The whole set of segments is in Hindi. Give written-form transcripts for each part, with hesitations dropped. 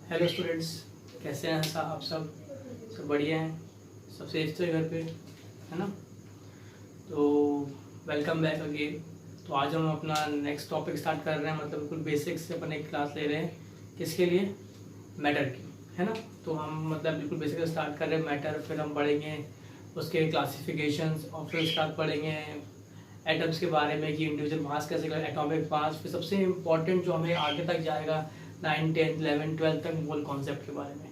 हेलो स्टूडेंट्स, कैसे हैं आप सब बढ़िया हैं, सब सेफ थे घर पे, है ना। तो वेलकम बैक अगेन। तो आज हम अपना नेक्स्ट टॉपिक स्टार्ट कर रहे हैं, मतलब बिल्कुल बेसिक्स से अपन एक क्लास ले रहे हैं। किसके लिए? मैटर की, है ना। तो हम मतलब बिल्कुल बेसिक से स्टार्ट कर रहे हैं मैटर, फिर हम पढ़ेंगे उसके क्लासिफिकेशंस और फिर उसके बाद पढ़ेंगे एटम्स के बारे में कि इंडिविजुअल मास कैसे, एटॉमिक मास, फिर सबसे इम्पॉर्टेंट जो हमें आगे तक जाएगा 9, 10, 11, 12 तक मोल कॉन्सेप्ट के बारे में।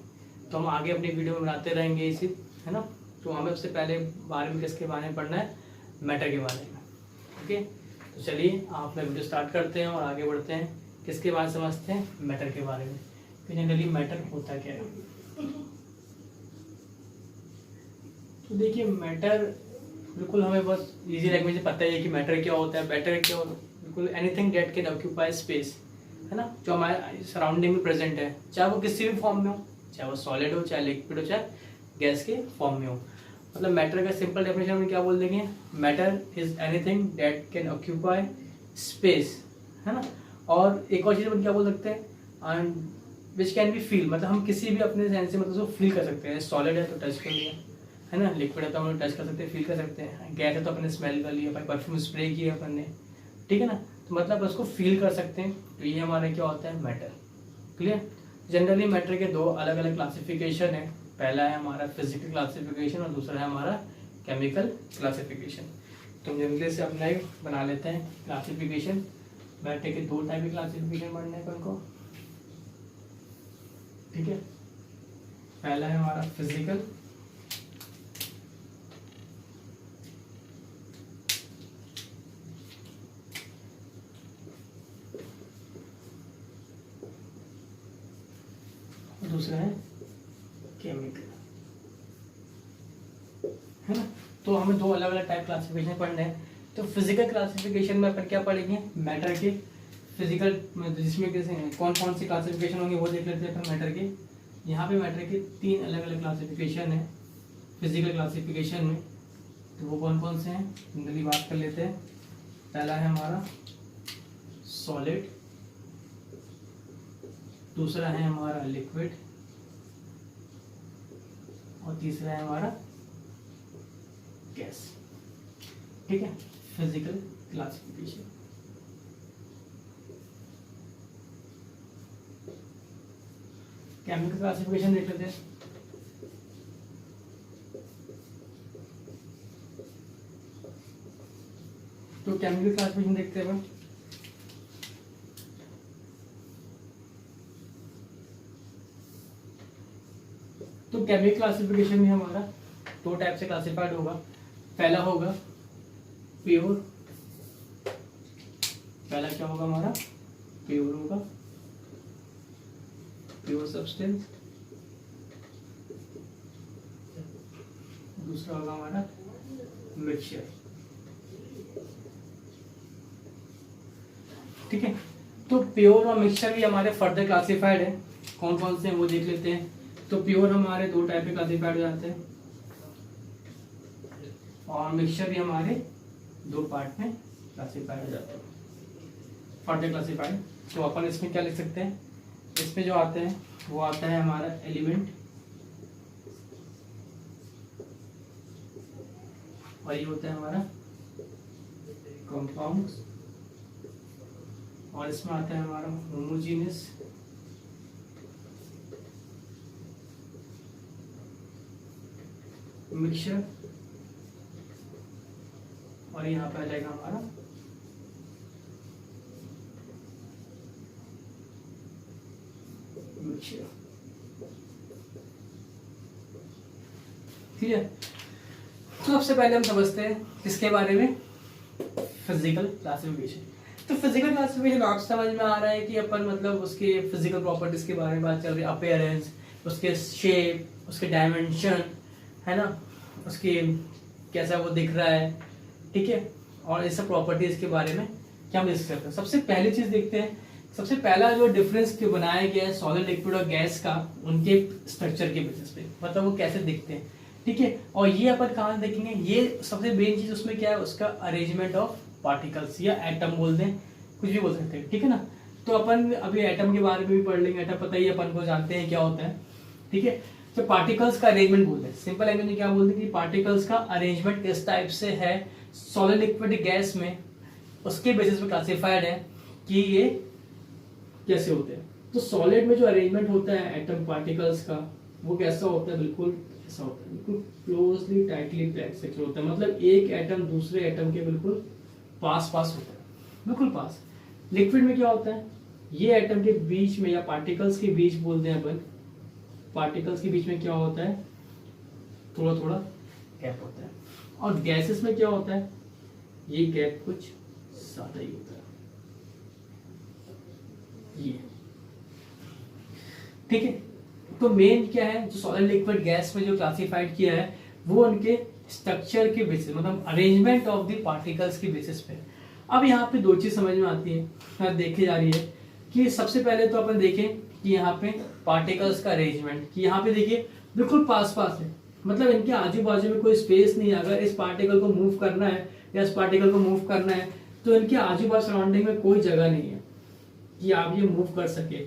तो हम आगे अपनी वीडियो में बनाते रहेंगे इसी, है ना। तो हमें सबसे पहले बारे में किसके बारे में पढ़ना है? मैटर के बारे में। ओके, तो चलिए आप अपना वीडियो स्टार्ट करते हैं और आगे बढ़ते हैं। किसके बारे में समझते हैं? मैटर के बारे में। जनरली मैटर होता क्या है? तो देखिए, मैटर बिल्कुल हमें बस इजी लैंग्वेज में पता ही है कि मैटर क्या होता है। मैटर क्या होता है? बिल्कुल anything that can occupy space, है ना, जो हमारे सराउंडिंग में प्रेजेंट है, चाहे वो किसी भी फॉर्म में हो, चाहे वो सॉलिड हो, चाहे लिक्विड हो, चाहे गैस के फॉर्म में हो। मतलब मैटर का सिंपल डेफिनेशन में क्या बोल देंगे? Matter is anything that can occupy space, है ना। और एक और चीज़ अपन क्या बोल सकते हैं? And which can be feel, मतलब हम किसी भी अपने सेंस से मतलब उसको फील कर सकते हैं। सॉलिड है तो टच कर लिया, है ना। लिक्विड है तो हम टच कर सकते हैं, फील कर सकते हैं। गैस है तो अपने स्मेल कर लिया, परफ्यूम स्प्रे किया अपन ने, ठीक है ना। तो मतलब उसको फील कर सकते हैं। तो ये हमारा क्या होता है? मैटर। क्लियर? जनरली मैटर के दो अलग अलग क्लासिफिकेशन है। पहला है हमारा फिजिकल क्लासिफिकेशन और दूसरा है हमारा केमिकल क्लासिफिकेशन। तो हम जनरली से अपना एक बना लेते हैं क्लासिफिकेशन। मैटर के दो टाइप के क्लासिफिकेशन बनने हैं उनको, ठीक है। पहला है हमारा फिजिकल, दूसरा है केमिकल, है ना। तो हमें दो अलग अलग टाइप क्लासिफिकेशन पढ़ने हैं। तो फिजिकल क्लासिफिकेशन में अपन क्या पढ़ेंगे? मैटर के फिजिकल, जिसमें कैसे कौन कौन सी क्लासिफिकेशन होंगे वो देख लेते हैं अपन मैटर के। यहाँ पे मैटर के 3 अलग अलग क्लासिफिकेशन है फिजिकल क्लासिफिकेशन में। तो वो कौन कौन से हैं जनरली बात कर लेते हैं। पहला है हमारा सॉलिड, दूसरा है हमारा लिक्विड और तीसरा है हमारा गैस, ठीक है। Physical classification. केमिकल क्लासिफिकेशन देख लेते हैं। तो केमिकल क्लासिफिकेशन देखते हैं। तो केमिकल क्लासिफिकेशन में हमारा दो टाइप से क्लासिफाइड होगा। पहला होगा प्योर, पहला क्या होगा हमारा? प्योर होगा, प्योर सब्सटेंस। दूसरा होगा हमारा मिक्सचर, ठीक है। तो प्योर और मिक्सचर भी हमारे फर्दर क्लासिफाइड है। कौन कौन से हैं वो देख लेते हैं। तो प्योर हमारे दो टाइप में क्लासिफाइड हो जाते हैं और मिक्सचर भी हमारे दो पार्ट में क्लासिफाइड हो जाते हैं, फर्दर क्लासिफाइड। तो अपन इसमें क्या लिख सकते हैं? इसमें जो आते हैं वो आता है हमारा एलिमेंट, और ये होता है हमारा कंपाउंड, और इसमें आता है हमारा होमोजीनियस, मिक्सचर, और यहाँ पे आ जाएगा हमारा मिक्सचर, ठीक है। तो सबसे पहले हम समझते हैं किसके बारे में? Physical classification. तो फिजिकल क्लासिफिकेशन आप समझ में आ रहा है कि अपन मतलब उसके फिजिकल प्रॉपर्टीज के बारे में बात चल रही है। अपीयरेंस, उसके शेप, उसके डायमेंशन, है ना, उसके कैसा वो दिख रहा है, ठीक है। और ये सब प्रॉपर्टीज के बारे में क्या हम डिस्कस करते हैं। सबसे पहली चीज देखते हैं, सबसे पहला जो डिफरेंस क्यों बनाया गया है सॉलिड, लिक्विड और गैस का, उनके स्ट्रक्चर के बेसिस पे, मतलब वो कैसे दिखते हैं, ठीक है। और ये अपन कहाँ देखेंगे? ये सबसे मेन चीज उसमें क्या है? उसका अरेंजमेंट ऑफ पार्टिकल्स या एटम बोल दें, कुछ भी बोल सकते हैं, ठीक है ना। तो अपन अभी एटम के बारे में भी पढ़ लेंगे। एटम पता ही अपन को, जानते हैं क्या होता है, ठीक है। तो पार्टिकल्स का अरेंजमेंट बोलते हैं, सिंपल लैंग्वेज में क्या बोलते हैं कि पार्टिकल्स का अरेंजमेंट किस टाइप से है सॉलिड लिक्विड गैस में, उसके बेसिस पे क्लासिफाइड है कि ये कैसे होते हैं। तो सॉलिड में जो अरेंजमेंट होता है एटम पार्टिकल्स का, वो कैसा होता है, बिल्कुल ऐसा होता है, बिल्कुल क्लोजली टाइटली पैक्ड स्ट्रक्चर होता है। मतलब एक एटम दूसरे एटम के बिल्कुल पास पास होता है, बिल्कुल पास। लिक्विड में क्या होता है, ये एटम के बीच में या पार्टिकल्स के बीच बोलते हैं अपन, पार्टिकल्स के बीच में क्या होता है, थोड़ा थोड़ा गैप होता है। और गैसेस में क्या होता है, ये गैप कुछ ज्यादा ही होता है, ये, ठीक है। तो मेन क्या है, जो सॉलिड लिक्विड गैस में जो क्लासिफाइड किया है वो उनके स्ट्रक्चर के बेसिस, मतलब अरेंजमेंट ऑफ द पार्टिकल्स के बेसिस पे। अब यहाँ पे दो चीज समझ में आती है, देखी जा रही है कि सबसे पहले तो अपन देखें कि यहाँ पे पार्टिकल्स का अरेंजमेंट, कि यहाँ पे देखिए बिल्कुल पास पास है, मतलब इनके आजू बाजू में कोई स्पेस नहीं है। अगर इस पार्टिकल को मूव करना है या इस पार्टिकल को मूव करना है तो इनके आजू बाजू सराउंडिंग में कोई जगह नहीं है कि आप ये मूव कर सके,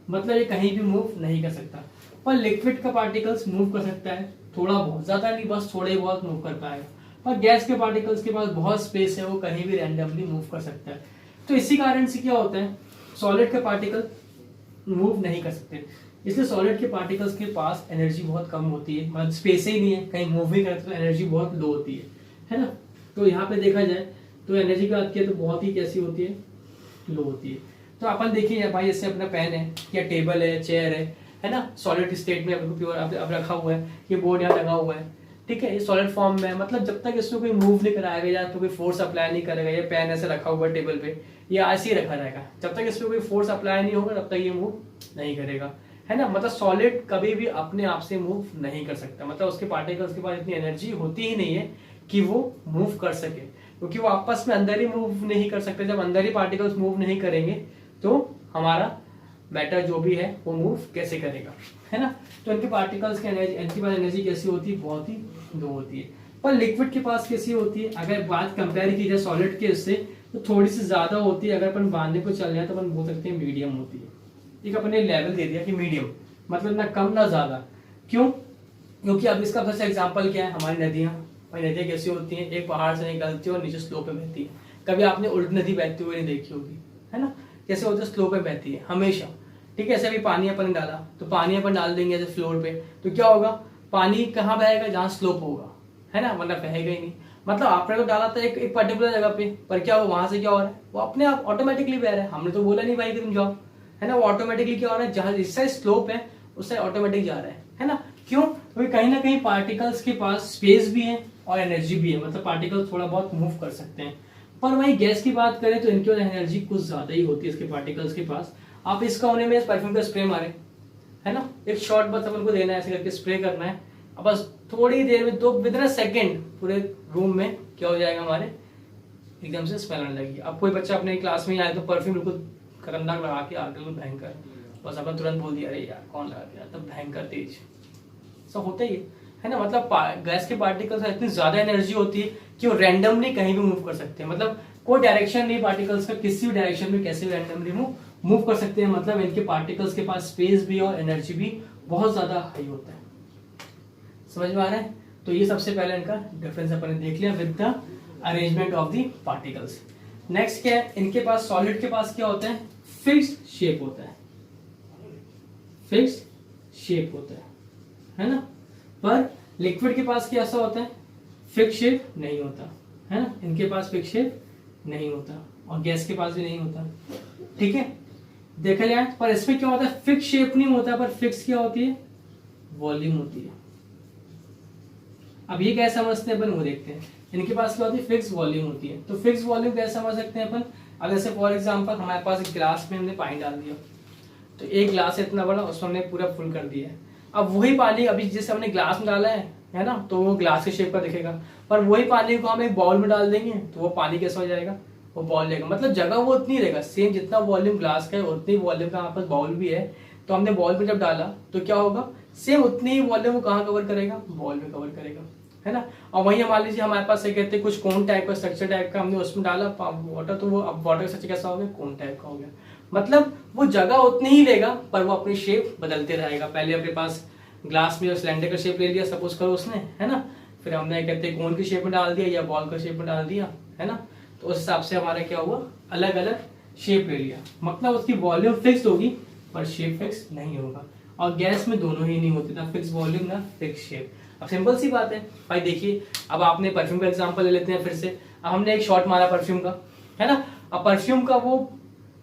मतलब ये कहीं भी मूव नहीं कर सकता। पर लिक्विड का पार्टिकल्स मूव कर सकता है, थोड़ा बहुत, ज्यादा नहीं, बस थोड़े बहुत मूव कर पाएगा। पर गैस के पार्टिकल्स के पास बहुत स्पेस है, वो कहीं भी रैंडमली मूव कर सकता है। तो इसी कारण से क्या होता है, सॉलिड के पार्टिकल मूव नहीं कर सकते, इसलिए सॉलिड के पार्टिकल्स के पास एनर्जी बहुत कम होती है, मतलब स्पेस ही नहीं है, कहीं मूव ही करते तो एनर्जी बहुत लो होती है ना। तो यहाँ पे देखा जाए तो एनर्जी की बात किया तो बहुत ही कैसी होती है, लो होती है। तो अपन देखिए भाई, जैसे अपना पेन है या टेबल है, चेयर है ना, सॉलिड स्टेट में प्योर अब रखा हुआ है, ये बोर्ड यहाँ लगा हुआ है, ठीक है, ये सॉलिड फॉर्म में है। मतलब जब तक इसमें कोई मूव नहीं कराएगा या तो कोई फोर्स अप्लाई नहीं करेगा, ये पेन ऐसे रखा हुआ है टेबल पे, ये ऐसे ही रखा रहेगा, जब तक इसमें कोई फोर्स अप्लाई नहीं होगा तब तक ये मूव नहीं करेगा, है ना। मतलब सॉलिड कभी भी अपने आप से मूव नहीं कर सकता, मतलब उसके पार्टिकल्स के पास इतनी एनर्जी होती ही नहीं है कि वो मूव कर सके, क्योंकि वो आपस में अंदर ही मूव नहीं कर सकते। जब अंदर ही पार्टिकल्स मूव नहीं करेंगे तो हमारा मैटर जो भी है वो मूव कैसे करेगा, है ना। तो इनके पार्टिकल्स की एनर्जी, इनके पास एनर्जी कैसी होती है, बहुत ही लो होती है। पर लिक्विड के पास कैसी होती है, अगर बात कंपेयर की जाए सॉलिड के इससे तो थोड़ी सी ज्यादा होती है। अगर अपन बांधने को चल जाए तो अपन बोल सकते हैं मीडियम होती है। एक अपने लेवल दे दिया कि मीडियम, मतलब ना कम ना ज्यादा। क्यों, क्योंकि अब इसका सबसे एग्जाम्पल क्या है, हमारी नदियां। भाई नदियां कैसी होती हैं, एक पहाड़ से निकलती है और नीचे स्लो पे बहती है। कभी आपने उल्टी नदी बहती हुई नहीं देखी होगी, है ना, कैसे होती है, स्लो पे बहती है हमेशा, ठीक है। ऐसे भी पानी अपन डाला तो पानी अपन डाल देंगे ऐसे फ्लोर पे, तो क्या होगा, पानी कहाँ बहेगा, जहाँ स्लोप होगा, है ना, वरना बहेगा ही नहीं। मतलब आपने तो डाला था एक पर्टिकुलर जगह पे, पर क्या हो, वहां से क्या हो रहा है, वो अपने आप ऑटोमेटिकली बह रहा है, हमने तो बोला नहीं भाई कि तुम जाओ, है ना। वो ऑटोमेटिकली क्या हो रहा है, जहां जिस साइड स्लोप है उस साइड ऑटोमेटिक जा रहा है ना। क्यों, क्योंकि कहीं ना कहीं पार्टिकल्स के पास स्पेस भी है और एनर्जी भी है, मतलब पार्टिकल्स थोड़ा बहुत मूव कर सकते हैं। पर वही गैस की बात करें तो इनकी एनर्जी कुछ ज्यादा ही होती है इसके पार्टिकल्स के पास। आप इसका होने में परफ्यूम का स्प्रे मारे, है ना, एक शॉट बस अपन को देना है, ऐसे करके स्प्रे करना है, अब बस थोड़ी देर में, दो विद इन सेकेंड पूरे रूम में क्या हो जाएगा, हमारे एकदम से स्मेल आने लगेगी। अब कोई बच्चा अपने क्लास में आए तो परफ्यूम बिल्कुल खतरनाक लगा के आगे तो भयंकर, बस अपन तुरंत बोल दिया अरे यार कौन लगा दिया, तब भयंकर तेज, सब होता ही है ना। मतलब गैस के पार्टिकल्स इतनी ज्यादा एनर्जी होती है कि वो रैंडमली कहीं भी मूव कर सकते हैं, मतलब कोई डायरेक्शन नहीं पार्टिकल्स का, किसी भी डायरेक्शन में कैसे भी रैंडमली मूव कर सकते हैं। मतलब इनके पार्टिकल्स के पास स्पेस भी और एनर्जी भी बहुत ज्यादा हाई होता है। समझ में आ रहा है। तो ये सबसे पहले इनका डिफरेंस अपन ने देख लिया with the arrangement of the particles. Next क्या है, इनके पास सॉलिड के पास क्या होता है, फिक्स्ड शेप होता है, फिक्स्ड शेप होता है ना। पर लिक्विड के पास कैसा होता है, फिक्स शेप नहीं होता, है ना, इनके पास फिक्स शेप नहीं होता और गैस के पास भी नहीं होता, ठीक है, देखा जाए। पर इसमें क्या होता है, फिक्स शेप नहीं होता, पर फिक्स क्या होती है, वॉल्यूम होती है। अब ये कैसे समझते हैं अपन, वो देखते हैं। इनके पास क्या होती है, फिक्स वॉल्यूम होती है। तो फिक्स वॉल्यूम कैसे समझ सकते हैं अपन, अगर जैसे फॉर एग्जांपल हमारे पास एक गिलास में हमने पानी डाल दिया, तो एक गिलास है इतना बड़ा, उसमें हमने पूरा फुल कर दिया है। अब वही पानी अभी जैसे हमने ग्लास में डाला है ना, तो वो ग्लास के शेप का दिखेगा। पर वही पानी को हम एक बाउल में डाल देंगे तो वो पानी कैसा हो जाएगा, वो बॉल लेगा। मतलब जगह वो उतनी रहेगा, सेम जितना वॉल्यूम ग्लास का है उतनी वॉल्यूम का हमारे पास बाउल भी है। तो हमने बॉल में जब डाला तो क्या होगा, सेम उतनी ही वॉल्यूम वो कहाँ कवर करेगा, बॉल में कवर करेगा, है ना। और वही मान लीजिए हमारे पास क्या कहते हैं, कुछ कोन टाइप का स्ट्रक्चर टाइप का हमने उसमें डाला वाटर, तो वो अब वाटर का स्ट्रक्चर कैसा हो गया, कोन टाइप का हो गया। मतलब वो जगह उतनी ही लेगा पर वो अपनी शेप बदलते रहेगा। पहले अपने पास ग्लास में सिलेंडर का शेप ले लिया सपोज करो उसने, है ना, फिर हमने कहते कोन की शेप में डाल दिया या बॉल का शेप में डाल दिया, है ना, तो उस हिसाब से हमारा क्या हुआ, अलग अलग शेप ले लिया। मतलब उसकी वॉल्यूम फिक्स होगी पर शेप फिक्स नहीं होगा। और गैस में दोनों ही नहीं होते, ना फिक्स वॉल्यूम ना फिक्स शेप। अब सिंपल सी बात है भाई, देखिए अब आपने परफ्यूम का एग्जांपल ले लेते हैं फिर से। अब हमने एक शॉट मारा परफ्यूम का, है ना, अब परफ्यूम का वो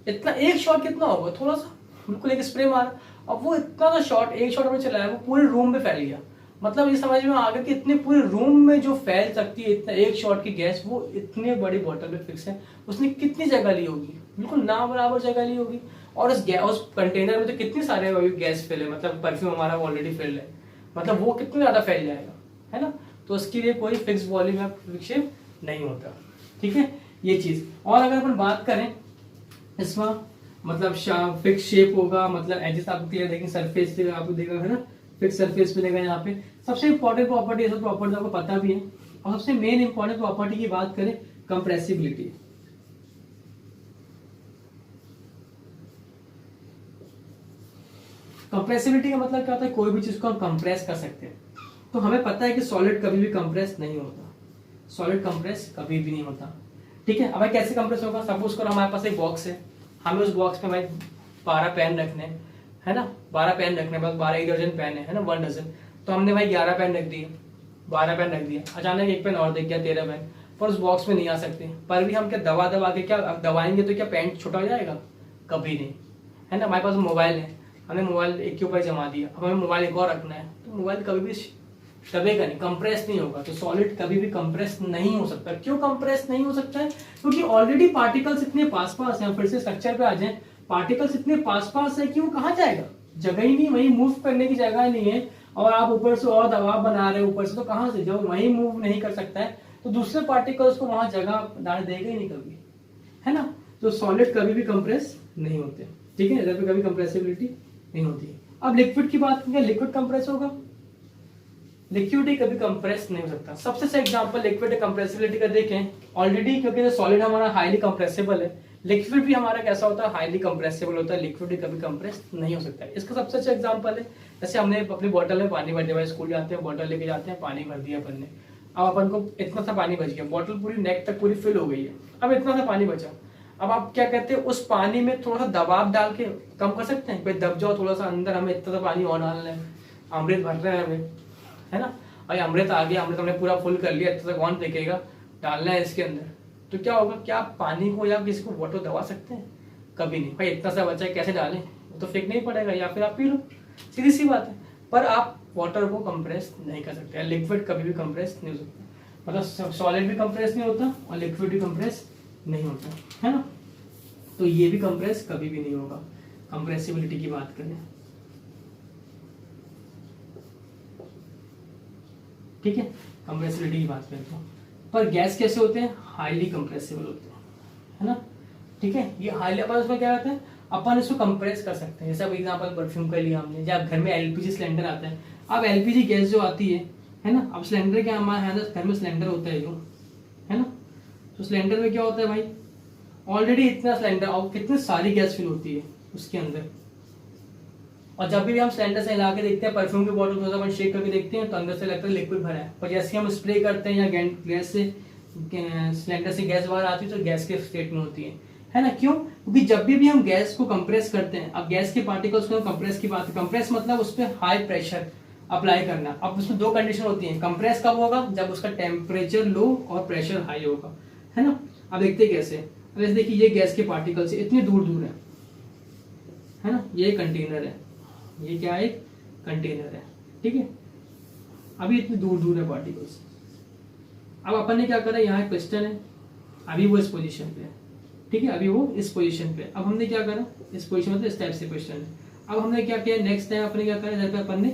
इतना एक शॉट कितना होगा, थोड़ा सा बिल्कुल एक स्प्रे मारा, अब वो इतना सा शॉट एक शॉट में चलाया वो पूरे रूम में फैल गया। मतलब ये समझ में आ गया कि इतने पूरे रूम में जो फैल सकती है इतना एक शॉट की गैस, वो इतने बड़ी बॉटल में फिक्स है, उसने कितनी जगह ली होगी, बिल्कुल ना बराबर जगह ली होगी। और उस कंटेनर में तो कितनी सारे गैस फिल है, मतलब परफ्यूम हमारा ऑलरेडी फिल है, मतलब वो कितना ज्यादा फैल जाएगा, है ना। तो उसके लिए कोई फिक्स वॉल्यूम या फिक्स शेप नहीं होता, ठीक है, ये चीज। और अगर अपन बात करें इसमें, मतलब फिक्स शेप होगा, मतलब एजेस आपको क्लियर देखेंगे, सरफेस पे आपको देगा, है ना, फिक्स सरफेस पे देगा। यहाँ पे सबसे इंपॉर्टेंट प्रॉपर्टी, ये सब प्रॉपर्टी आपको पता भी है। और सबसे मेन इंपॉर्टेंट प्रॉपर्टी की बात करें, कंप्रेसिबिलिटी। कंप्रेसिबिलिटी का मतलब क्या होता है, कोई भी चीज को हम कंप्रेस कर सकते हैं। तो हमें पता है कि सॉलिड कभी भी कंप्रेस नहीं होता, सॉलिड कंप्रेस कभी भी नहीं होता, ठीक है। अब कैसे कंप्रेस होगा, सपोज करो हमारे पास एक बॉक्स है, हमें उस बॉक्स में भाई 12 पेन रखने, है ना, 12 पेन रखने, बस 12 एक दर्जन पेन है ना, 1 दर्जन। तो हमने भाई 11 पेन रख दिए, 12 पेन रख दिए, अचानक एक पेन और दिख गया 13 पेन, पर उस बॉक्स में नहीं आ सकते। पर भी हम क्या दबा दबा के क्या दबाएंगे तो क्या पेन छोटा हो जाएगा, कभी नहीं, है ना। हमारे पास मोबाइल है, हमने मोबाइल एक के ऊपर जमा दिया, अब हमें मोबाइल एक और रखना है, तो मोबाइल कभी भी दबेगा नहीं, कंप्रेस नहीं होगा। तो सॉलिड कभी भी कंप्रेस नहीं हो सकता। क्यों कंप्रेस नहीं हो सकता है, क्योंकि ऑलरेडी पार्टिकल्स इतने पास पास हैं। फिर से स्ट्रक्चर पे आ जाए, पार्टिकल्स इतने पास पास है कि वो कहाँ जाएगा, जगह ही नहीं, वहीं मूव करने की जगह नहीं है। और आप ऊपर से और दबाव बना रहे हो ऊपर से, तो कहाँ से, जब वहीं मूव नहीं कर सकता है तो दूसरे पार्टिकल्स को वहां जगह डाल देगा ही नहीं कभी, है ना। तो सॉलिड कभी भी कंप्रेस नहीं होते, ठीक है, इधर पे कभी कंप्रेसिबिलिटी नहीं होती। अब लिक्विड की बात करें, लिक्विड कंप्रेस होगा, लिक्विड ही कभी कंप्रेस नहीं हो सकता। सबसे अच्छा एग्जांपल लिक्विड कंप्रेसिबिलिटी का देखें, ऑलरेडी क्योंकि सॉलिड हमारा हाईली कंप्रेसिबल है, लिक्विड भी हमारा कैसा होता है, हाईली कंप्रेसिबल होता है। लिक्विड ही कभी कंप्रेस नहीं हो सकता है। इसका सबसे अच्छा एग्जांपल है, जैसे हमने अपनी बोतल में पानी भर दिया, स्कूल जाते हैं बोतल लेके जाते हैं, पानी भर दिया अपन ने, अब अपन को इतना सा पानी बच गया, बोतल पूरी नेक तक पूरी फिल हो गई है, अब इतना सा पानी बचा। अब आप क्या कहते हैं, उस पानी में थोड़ा सा दबाव डाल के कम कर सकते हैं, कोई दब जाओ थोड़ा सा अंदर, हमें इतना सा पानी और डालना है, अमृत भर रहे हैं हमें, है ना, भाई अमृत आ गया, अमृत हमने पूरा फुल कर लिया, इतना सा कौन फेंकेगा, डालना है इसके अंदर, तो क्या होगा, क्या आप पानी को या किसी को वाटर दबा सकते हैं, कभी नहीं। भाई इतना सा बचा है कैसे डालें, वो तो फेंकना ही पड़ेगा, या फिर आप पी लो, सीधी सी बात है। पर आप वाटर को कंप्रेस नहीं कर सकते, लिक्विड कभी भी कंप्रेस नहीं हो सकता, मतलब सॉलिड भी कंप्रेस नहीं होता और लिक्विड भी कंप्रेस नहीं होता, है ना। तो ये भी कंप्रेस कभी भी नहीं होगा। कंप्रेसिबिलिटी की बात करें, ठीक है, कंप्रेसिबिलिटी की बात करें तो, पर गैस कैसे होते हैं, हाईली कंप्रेसिबल होते हैं, है ना, ठीक है। ये हाईली, अपन उसमें क्या करते हैं, अपन इसको कंप्रेस कर सकते हैं। जैसे एग्जांपल परफ्यूम का लिया हमने, जब घर में एलपीजी सिलेंडर आता है, अब एलपीजी गैस जो आती है ना, अब सिलेंडर क्या, हमारे घर में सिलेंडर होता है जो, है ना, तो सिलेंडर में क्या होता है भाई, ऑलरेडी इतना सिलेंडर और कितनी सारी गैस फिल होती है उसके अंदर। और जब भी हम सिलेंडर से हिला के देखते हैं, परफ्यूम की बोतल थोड़ा सा शेक करके देखते हैं, तो अंदर से लगता है लिक्विड भरा है, पर जैसे हम स्प्रे करते हैं या गैस से सिलेंडर से गैस बाहर आती है तो गैस के स्टेट में होती है ना। क्यों, क्योंकि जब भी हम गैस को कंप्रेस करते हैं, अब गैस के पार्टिकल्स को कंप्रेस की बात है, कंप्रेस मतलब उस पर हाई प्रेशर अप्लाई करना। अब उसमें दो कंडीशन होती है, कंप्रेस कब होगा, जब उसका टेम्परेचर लो और प्रेशर हाई होगा, है ना। अब देखते कैसे, अब जैसे देखिए ये गैस के पार्टिकल्स इतनी दूर दूर है ना, ये कंटेनर है, ये क्या है, एक कंटेनर है, ठीक है, अभी इतनी दूर दूर है पार्टिकल्स। अब अपन ने क्या करा, यहाँ एक पिस्टन है, अभी वो इस पोजीशन पे है, ठीक है, अभी वो इस पोजीशन पे। अब हमने क्या करा, इस पोजीशन मतलब इस टाइप से पिस्टन है। अब हमने क्या किया, नेक्स्ट टाइम अपने क्या करा, इधर पे अपन ने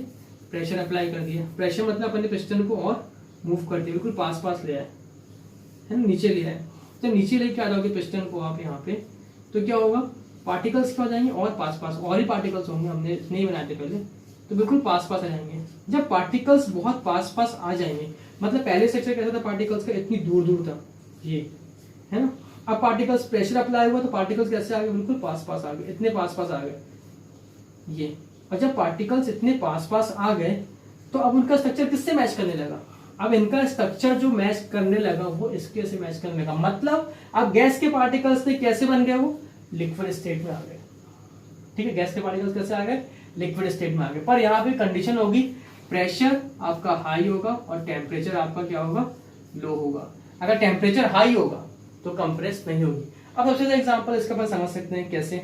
प्रेशर अप्लाई कर दिया। प्रेशर मतलब अपन ने पिस्टन को और मूव कर दिया, बिल्कुल पास पास ले आया है ना, नीचे ले आया। तो नीचे लेके आ जाओगे पिस्टन को आप यहाँ पे, तो क्या होगा, पार्टिकल्स क्या हो जाएंगे, और पास पास और ही पार्टिकल्स होंगे, हमने नहीं बनाए थे पहले, तो बिल्कुल पास पास आ जाएंगे। जब पार्टिकल्स बहुत पास पास आ जाएंगे, मतलब पहले स्ट्रक्चर कैसा था पार्टिकल्स का, इतनी दूर दूर था ये, है ना, अब पार्टिकल्स प्रेशर अप्लाई हुआ तो पार्टिकल्स कैसे आ गए, बिल्कुल पास पास आ गए, इतने पास पास आ गए ये। और जब पार्टिकल्स इतने पास पास आ गए तो अब उनका स्ट्रक्चर किससे मैच करने लगा, अब इनका स्ट्रक्चर जो मैच करने लगा वो इसके से मैच करने लगा। मतलब अब गैस के पार्टिकल्स थे कैसे बन गए, वो लिक्विड स्टेट में आ गए। ठीक है, गैस के पार्टिकल्स कैसे आ गए, लिक्विड स्टेट में आ गए। पर यहाँ पे कंडीशन होगी, प्रेशर आपका हाई होगा और टेम्परेचर आपका क्या होगा, लो होगा। अगर टेम्परेचर हाई होगा तो कंप्रेस नहीं होगी। अब सबसे ज्यादा एग्जांपल इसका अपन समझ सकते हैं कैसे,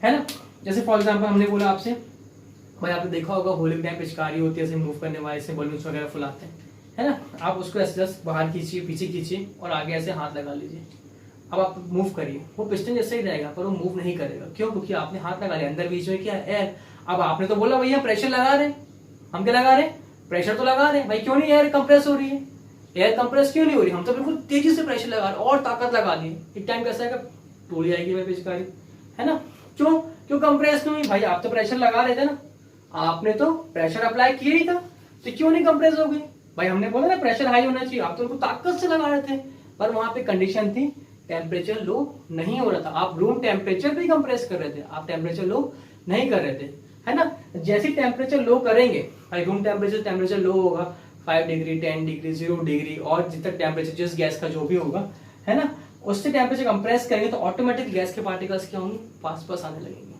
है ना। जैसे फॉर एग्जांपल हमने बोला आपसे, भाई आपने देखा होगा होली के टाइम पिचकारी होती है, ऐसे मूव करने वाले, ऐसे बलून्स वगैरह फुलाते हैं, है ना। आप उसको ऐसे जस्ट बाहर खींचिए, पीछे खींचिए और आगे ऐसे हाथ लगा लीजिए। अब आप मूव करिए, वो पिस्टन जैसे ही रहेगा पर वो मूव नहीं करेगा। क्यों, क्योंकि आपने हाथ लगा लिया, अंदर बीच में क्या है, एयर। अब आपने तो बोला भैया प्रेशर लगा रहे, हम क्या लगा रहे, प्रेशर तो लगा रहे भाई, क्यों नहीं एयर कंप्रेस हो रही है, एयर कंप्रेस क्यों नहीं हो रही, हम तो बिल्कुल तेजी से प्रेशर लगा रहे और ताकत लगा दी। एक टाइम कैसा है, टूट जाएगी भाई पिचकारी, है ना। क्यों, क्यों कंप्रेस नहीं हुई भाई, आप तो प्रेशर लगा रहे थे ना, आपने तो प्रेशर अप्लाई किया ही था, तो क्यों नहीं कंप्रेस हो गई भाई। हमने बोला ना प्रेशर हाई होना चाहिए, आप तो उनको ताकत से लगा रहे थे, पर वहां पे कंडीशन थी टेम्परेचर लो नहीं हो रहा था। आप रूम टेम्परेचर भी कंप्रेस कर रहे थे, आप टेम्परेचर लो नहीं कर रहे थे, है ना। जैसे टेम्परेचर लो करेंगे भाई, रूम टेम्परेचर लो होगा 5 डिग्री 10 डिग्री 0 डिग्री और जितना टेम्परेचर जिस गैस का जो भी होगा, है ना, उससे टेम्परेचर कंप्रेस करेंगे तो ऑटोमेटिक गैस के पार्टिकल्स क्या होंगे, पास पास आने लगेंगे,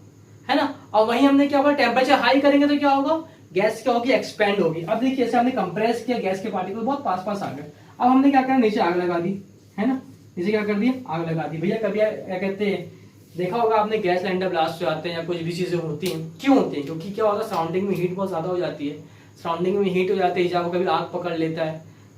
है ना। और वहीं हमने क्या होगा, टेम्परेचर हाई करेंगे तो क्या होगा, गैस क्या होगी, एक्सपेंड होगी। अब देखिए ऐसे हमने कंप्रेस किया, गैस के पार्टिकल बहुत पास पास आ गए। अब हमने क्या करा, नीचे आग लगा दी, है ना, नीचे क्या कर दिया, आग लगा दी। भैया कभी क्या कहते हैं, देखा होगा आपने गैस सिलेंडर ब्लास्ट हो जाते हैं या कुछ भी चीजें होती हैं, क्यों होती हैं, क्योंकि क्या होता है सराउंडिंग में हीट बहुत ज्यादा हो जाती है, सराउंडिंग में हीट हो जाती है, जाको कभी आग पकड़ लेता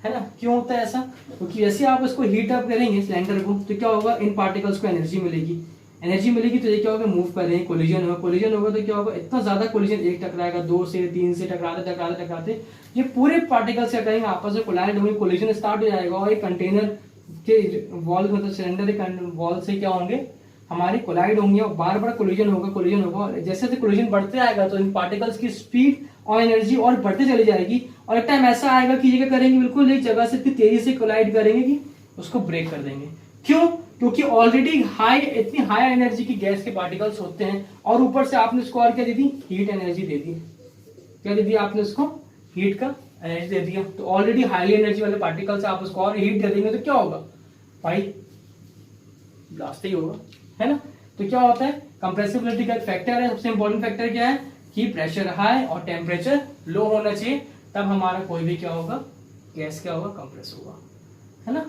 है ना। क्यों होता है ऐसा, क्योंकि जैसे आप इसको हीट अप करेंगे सिलेंडर को तो क्या होगा, इन पार्टिकल्स को एनर्जी मिलेगी, एनर्जी मिलेगी तो ये क्या होगा, मूव करेंगे, कोलिजन होगा, कोलिजन होगा तो क्या होगा, इतना ज्यादा कोलिजन, एक टकराएगा, 2 से 3 से टकराते टकराते टकराते ये पूरे पार्टिकल्स क्या करेंगे, आपस में कोलाइड होंगे, कोलिजन स्टार्ट हो जाएगा और एक कंटेनर के वॉल, मतलब सिलेंडर के वॉल से क्या होंगे, हमारे कोलाइड होंगे और बार बार कोलिजन होगा, कोलिजन होगा। और जैसे जैसे कोलिजन बढ़ते आएगा तो इन पार्टिकल्स की स्पीड और एनर्जी और बढ़ते चली जाएगी और एक टाइम ऐसा आएगा कि ये क्या करेंगे, बिल्कुल एक जगह से इतनी तेजी से कोलाइड करेंगे कि उसको ब्रेक कर देंगे। क्यों, क्योंकि ऑलरेडी हाई, इतनी हाई एनर्जी की गैस के पार्टिकल्स होते हैं और ऊपर से आपने उसको और क्या दे दी, हीट एनर्जी दे दी। क्या दे दिया आपने उसको, हीट का एनर्जी दे दिया। तो ऑलरेडी हाईली एनर्जी वाले पार्टिकल्स आप उसको और हीट दे देंगे तो क्या होगा भाई, ब्लास्ट ही होगा, है ना। तो क्या होता है, कंप्रेसिबिलिटी का फैक्टर है, सबसे इंपॉर्टेंट फैक्टर क्या है कि प्रेशर हाई और टेम्परेचर लो होना चाहिए, तब हमारा कोई भी क्या होगा, गैस क्या होगा, कंप्रेस होगा, है ना।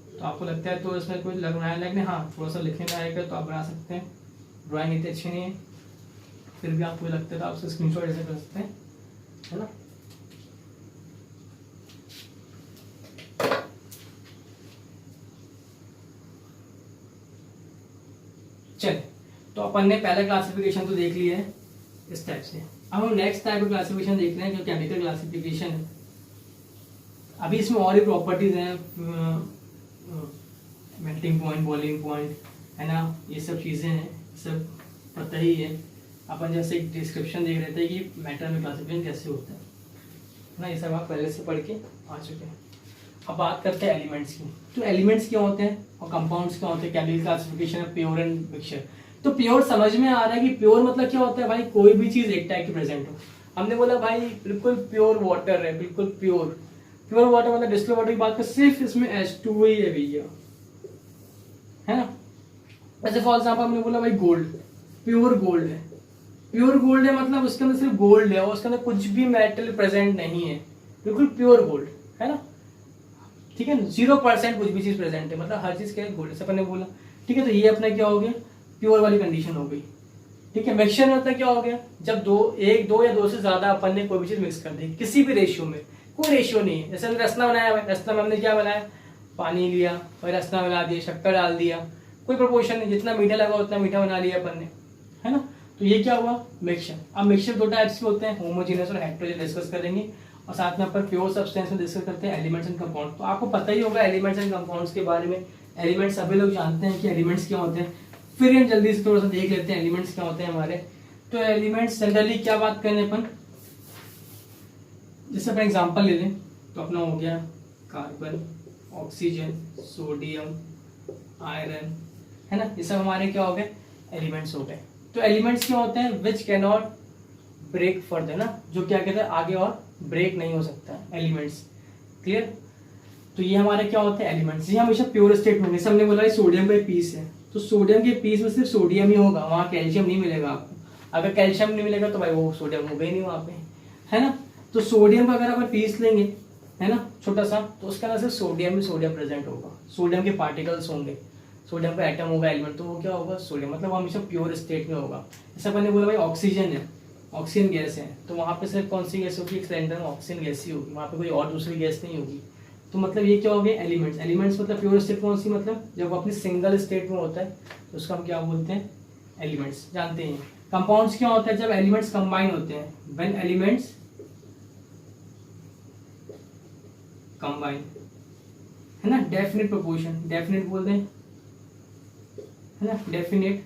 तो आपको लगता है तो इसमें कुछ लगना है, लेकिन हाँ थोड़ा सा लिखने में आएगा तो आप बना सकते हैं। ड्राइंग इतनी अच्छी नहीं है, फिर भी आपको लगता है तो आप स्क्रीनशॉट ऐसे कर सकते हैं, है ना। चलिए, तो अपन ने पहला क्लासिफिकेशन तो देख लिया है इस टाइप से। अब हम नेक्स्ट टाइप का क्लासिफिकेशन देख रहे हैं जो केमिकल क्लासिफिकेशन है। अभी इसमें और भी प्रॉपर्टीज हैं, मेल्टिंग पॉइंट, बॉइलिंग पॉइंट, है ना, ये सब चीज़ें हैं, सब पता ही है। अपन जैसे एक डिस्क्रिप्शन देख रहे थे कि मैटर में क्लासिफिकेशन कैसे होता है ना, ये सब आप पहले से पढ़ के आ चुके हैं। अब बात करते हैं एलिमेंट्स की। तो एलिमेंट्स क्या होते हैं और कंपाउंड्स क्या होते हैं, केमिकल क्लासिफिकेशन है प्योर एंड मिक्सचर। तो प्योर समझ में आ रहा है कि प्योर मतलब क्या होता है भाई, कोई भी चीज एक टाइप की प्रेजेंट हो। हमने बोला भाई बिल्कुल प्योर वाटर है, बिल्कुल प्योर, प्योर वाटर मतलब डिस्टिल्ड वाटर की बात कर, सिर्फ इसमें H2 ही है भैया, है ना। जैसे फॉर एग्जाम्पल हमने बोला भाई गोल्ड, प्योर गोल्ड है, प्योर गोल्ड है मतलब उसके अंदर सिर्फ गोल्ड है और उसके अंदर कुछ भी मेटल प्रेजेंट नहीं है, बिल्कुल प्योर गोल्ड, है ना, ठीक है। 0% कुछ भी चीज प्रेजेंट है, मतलब हर चीज क्या है, गोल्ड से अपन ने बोला, ठीक है। तो ये अपना क्या हो गया, प्योर वाली कंडीशन हो गई, ठीक है। मिक्सचर मतलब क्या हो गया, जब दो या दो से ज्यादा अपन ने कोई भी चीज मिक्स कर दी किसी भी रेशियो में, कोई रेशियो नहीं है। जैसे हमने रसना बनाया, रसना में हमने क्या बनाया, पानी लिया और रसना मिला दिया, शक्कर डाल दिया, कोई प्रोपोर्शन नहीं, जितना मीठा लगा उतना मीठा बना लिया अपन ने, है ना। तो ये क्या हुआ, मिक्सचर। अब मिक्सचर 2 टाइप्स के होते हैं, होमोजेनियस और हेटेरोजेनियस डिस्कस करेंगे, और साथ में अपन प्योर सब्सटेंस में डिस्कस करते हैं एलिमेंट्स एंड कंपाउंड। तो आपको पता ही होगा एलिमेंट्स एंड कंपाउंड्स के बारे में। एलिमेंट्स सभी लोग जानते हैं कि एलिमेंट्स क्या होते हैं, फिर हम जल्दी से थोड़ा सा देख लेते हैं एलिमेंट्स क्या होते हैं हमारे। तो एलिमेंट्स जनरली क्या बात करें अपन, जैसे अपन एग्जांपल ले लें तो अपना हो गया कार्बन, ऑक्सीजन, सोडियम, आयरन, है ना, ये सब हमारे क्या हो गए, एलिमेंट्स हो गए। तो एलिमेंट्स क्या होते हैं, which can not break further ना, जो क्या कहते हैं आगे और ब्रेक नहीं हो सकता, एलिमेंट्स। क्लियर। तो ये हमारे क्या होते हैं, एलिमेंट्स। ये हमेशा प्योर स्टेट होंगे। सबने बोला सोडियम का एक पीस है, तो सोडियम के पीस में सिर्फ सोडियम ही होगा, वहाँ कैल्शियम नहीं मिलेगा आपको। अगर कैल्शियम नहीं मिलेगा तो भाई वो सोडियम होगा ही नहीं वहाँ पे, है ना। तो सोडियम का अगर अपन पीस लेंगे, है ना, छोटा सा, तो उसके अंदर सिर्फ सोडियम ही सोडियम प्रेजेंट होगा, सोडियम के पार्टिकल्स होंगे, सोडियम का एटम होगा, एलिमेंट, तो वो क्या होगा, सोडियम, मतलब हमेशा प्योर स्टेट में होगा। जैसे मैंने बोला भाई ऑक्सीजन है, ऑक्सीजन गैस है, तो वहाँ पे सिर्फ कौन सी गैस होगी, एक सिलेंडर में ऑक्सीजन गैस ही होगी, वहाँ पे कोई और दूसरी गैस नहीं होगी। तो मतलब ये क्या हो गया, एलिमेंट्स। एलिमेंट्स मतलब प्योर स्टेट कौन सी, मतलब जब अपनी सिंगल स्टेट में होता है तो उसका हम क्या बोलते हैं, एलिमेंट्स। जानते हैं कंपाउंड्स क्या होता है, जब एलिमेंट्स कंबाइन होते हैं, व्हेन एलिमेंट्स कंबाइन, है ना, डेफिनेट प्रोपोर्शन, डेफिनेट बोलते हैं, है ना, डेफिनेट,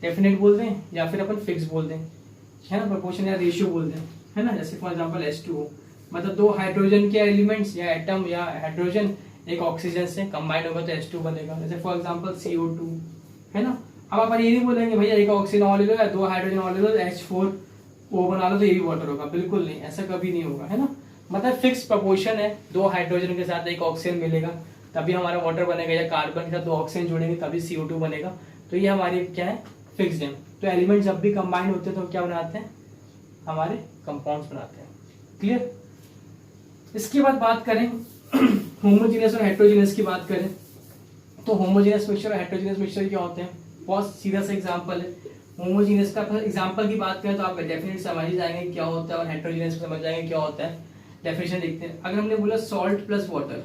डेफिनेट बोलते हैं, या फिर अपन फिक्स बोलते हैं, है ना, प्रोपोर्शन या रेशियो बोलते हैं, है ना। जैसे फॉर एग्जांपल H2O, मतलब दो हाइड्रोजन के एलिमेंट्स या एटम या हाइड्रोजन एक ऑक्सीजन से कंबाइन होगा तो H2 बनेगा। जैसे फॉर एग्जांपल CO2, है ना। अब आप ये नहीं बोलेंगे भैया एक ऑक्सीजन और ले लो या दो हाइड्रोजन और ले लो H4O बना लो तो ये भी वाटर होगा, बिल्कुल नहीं, ऐसा कभी नहीं होगा, है ना। मतलब फिक्स प्रोपोर्शन है, दो हाइड्रोजन के साथ एक ऑक्सीजन मिलेगा तभी हमारा वाटर बनेगा, या कार्बन के साथ दो ऑक्सीजन जुड़ेंगे तभी CO2 बनेगा। तो ये हमारी क्या है, फिक्स्ड है। तो एलिमेंट जब भी कंबाइन होते हैं तो क्या बनाते हैं, हमारे कंपाउंड्स बनाते हैं। क्लियर। इसके बाद बात करें होमोजेनियस और हेट्रोजेनियस की बात करें, तो होमोजेनियस मिक्सचर और हेट्रोजेनियस मिक्सचर क्या होते हैं, बहुत सीधा सा एग्जांपल है। होमोजेनियस का एग्जांपल की बात करें तो आप डेफिनेट समझ ही जाएंगे क्या होता है, और हेट्रोजेनियस को समझ जाएंगे क्या होता है। डेफिनेशन देखते हैं। अगर हमने बोला सॉल्ट प्लस वाटर,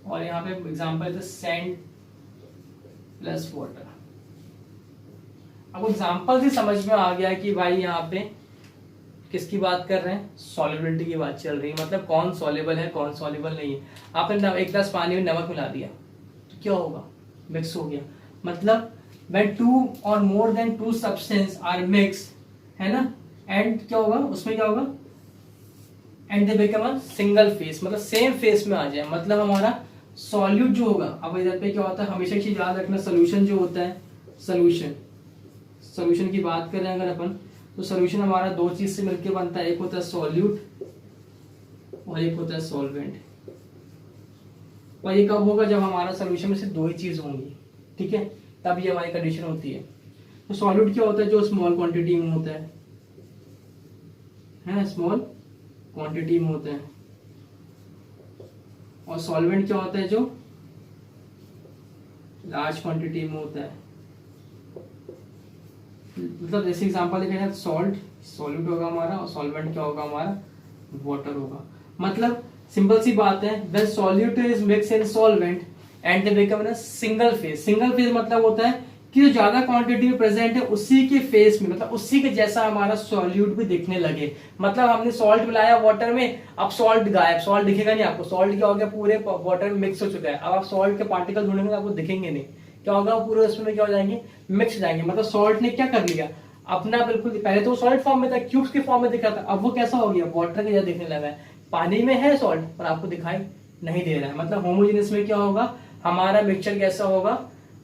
और यहाँ पे एग्जांपल है सैंड प्लस वाटर। अब एग्जांपल से समझ में आ गया कि भाई यहाँ पे किसकी बात कर रहे हैं, सॉल्युबिलिटी की बात चल रही है, मतलब कौन सॉल्युबल है कौन सॉल्युबल नहीं है। आपने एक गिलास पानी में नमक मिला दिया तो क्या होगा, मिक्स हो गया। मतलब when two or more than two substance are mixed, है ना, एंड क्या होगा उसमें, क्या होगा, and they become a single phase, मतलब सेम फेस में आ जाए। मतलब हमारा सॉल्यूट जो होगा, अब इधर पे क्या होता है, हमेशा चीज याद रखना, सोल्यूशन जो होता है, सोल्यूशन की बात करें अगर अपन, तो सोल्यूशन हमारा दो चीज से मिलकर बनता है, एक होता है सॉल्यूट और एक होता है सॉल्वेंट। और ये कब होगा, जब हमारा सोल्यूशन में से दो ही चीज होंगी, ठीक है, तब ये हमारी कंडीशन होती है। तो सॉल्यूट क्या होता है, जो स्मॉल क्वांटिटी में होता है ना, स्मॉल क्वांटिटी में होता है। और सॉल्वेंट क्या होता है, जो लार्ज क्वांटिटी में होता है। मतलब जैसे एग्जांपल देखें ना, सॉल्ट सॉल्यूट होगा हमारा, और सॉल्वेंट क्या होगा हमारा, वाटर होगा। मतलब सिंपल सी बात है, when solute is mix in solvent and they become in single phase. Single phase मतलब होता है कि जो ज्यादा क्वांटिटी में प्रेजेंट है उसी के फेस में, मतलब उसी के जैसा हमारा सॉल्यूट भी दिखने लगे। मतलब हमने सॉल्ट मिलाया वाटर में, अब सॉल्ट गायब, सॉल्ट दिखेगा नहीं आपको, सॉल्ट क्या हो गया, पूरे वाटर में मिक्स हो चुका है। अब आप सॉल्ट के पार्टिकल ढूंढेंगे आपको दिखेंगे नहीं, क्या होगा, पूरे उसमें क्या हो जाएंगे, मिक्स हो जाएंगे। मतलब सॉल्ट ने क्या कर लिया अपना, बिल्कुल पहले तो सॉल्ट फॉर्म में था, क्यूब्स के फॉर्म में दिख रहा था, अब वो कैसा हो गया, वाटर के जैसा दिखने लगा है। पानी में है सॉल्ट पर आपको दिखाई नहीं दे रहा है। मतलब होमोजेनियस में क्या होगा, हमारा मिक्सचर कैसा होगा,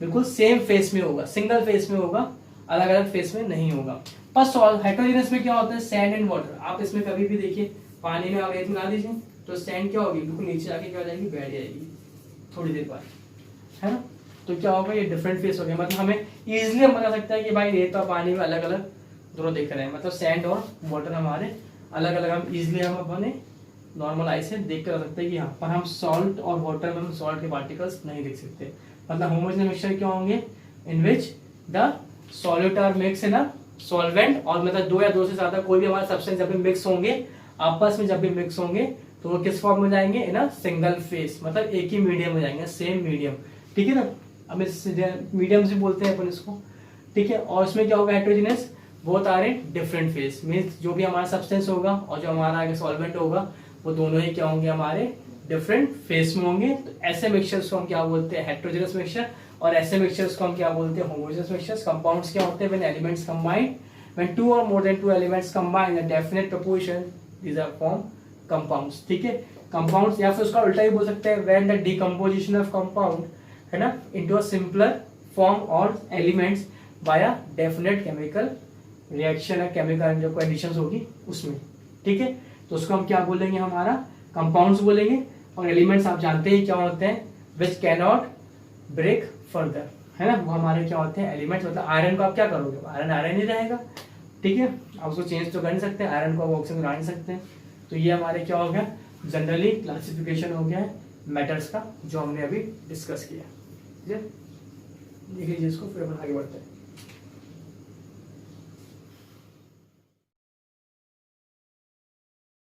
बिल्कुल सेम फेस में होगा, सिंगल फेस में होगा, अलग अलग फेस में नहीं होगा। पर हेट्रोजेनियस में क्या होता है, सैंड एंड वाटर। आप इसमें कभी भी देखिए, पानी में आप रेत मिला दीजिए तो सैंड क्या होगी, बिल्कुल नीचे आके क्या हो जाएगी, बैठ जाएगी थोड़ी देर बाद, है ना। तो क्या होगा, ये डिफरेंट फेस हो गया। मतलब हमें इजिली हम बता सकते हैं कि भाई रेत और पानी में अलग अलग दोनों दिख रहे हैं। मतलब सैंड और वाटर हमारे अलग अलग, हम इजिली हम अपने नॉर्मल आई से देख कर सकते हैं कि हाँ, पर हम सॉल्ट और वाटर में हम सॉल्ट के पार्टिकल्स नहीं देख सकते। मतलब होमोजेनियस मिक्सचर क्या होंगे, in which the solute are mix in a solvent, और मतलब दो या दो से ज्यादा कोई भी हमारे सब्सटेंस जब भी मिक्स होंगे, आपस में जब भी मिक्स होंगे तो वो किस फॉर्म में जाएंगे, इन अ सिंगल फेस, मतलब एक ही मीडियम में जाएंगे, सेम मीडियम, ठीक है ना। अब इस मीडियम से बोलते हैं अपन इसको, ठीक है। और इसमें क्या होगा, heterogeneous, both are in different phase, means जो भी हमारा सब्सटेंस होगा और जो हमारा आगे सॉल्वेंट होगा वो दोनों ही क्या होंगे, हमारे डिफरेंट फेस में होंगे। तो ऐसे मिक्सचर्स को हम क्या बोलते हैं, हेट्रोजेनियस मिक्सचर, और ऐसे मिक्सचर्स को हम क्या बोलते हैं, होमोजेनियस मिक्सचर्स। कंपाउंड्स क्या होते हैं, when elements combine, when two और more than two elements combine in a definite proportion, these are form compounds, ठीक है। कंपाउंड्स या फिर उसका उल्टा ही बोल सकते हैं, when the decomposition of compound, है ना, इनटू अ सिंपलर फॉर्म और elements bye definite chemical reaction या केमिकल जो कंडीशंस होगी उसमें, ठीक है। तो उसको हम क्या बोलेंगे, हमारा कंपाउंड्स बोलेंगे। और एलिमेंट्स आप जानते हैं क्या होते हैं, which can not break further, है ना, वो हमारे क्या होते हैं एलिमेंट्स। मतलब आयरन को आप क्या करोगे, आयरन आयरन ही रहेगा, ठीक है, आप उसको चेंज तो कर नहीं सकते, आयरन को आप ऑक्सीजन बना नहीं सकते। तो ये हमारे क्या हो गया, जनरली क्लासिफिकेशन हो गया है मेटल्स का, जो हमने अभी डिस्कस किया, ठीक है। देख लीजिए इसको, फिर अपन आगे बढ़ते हैं।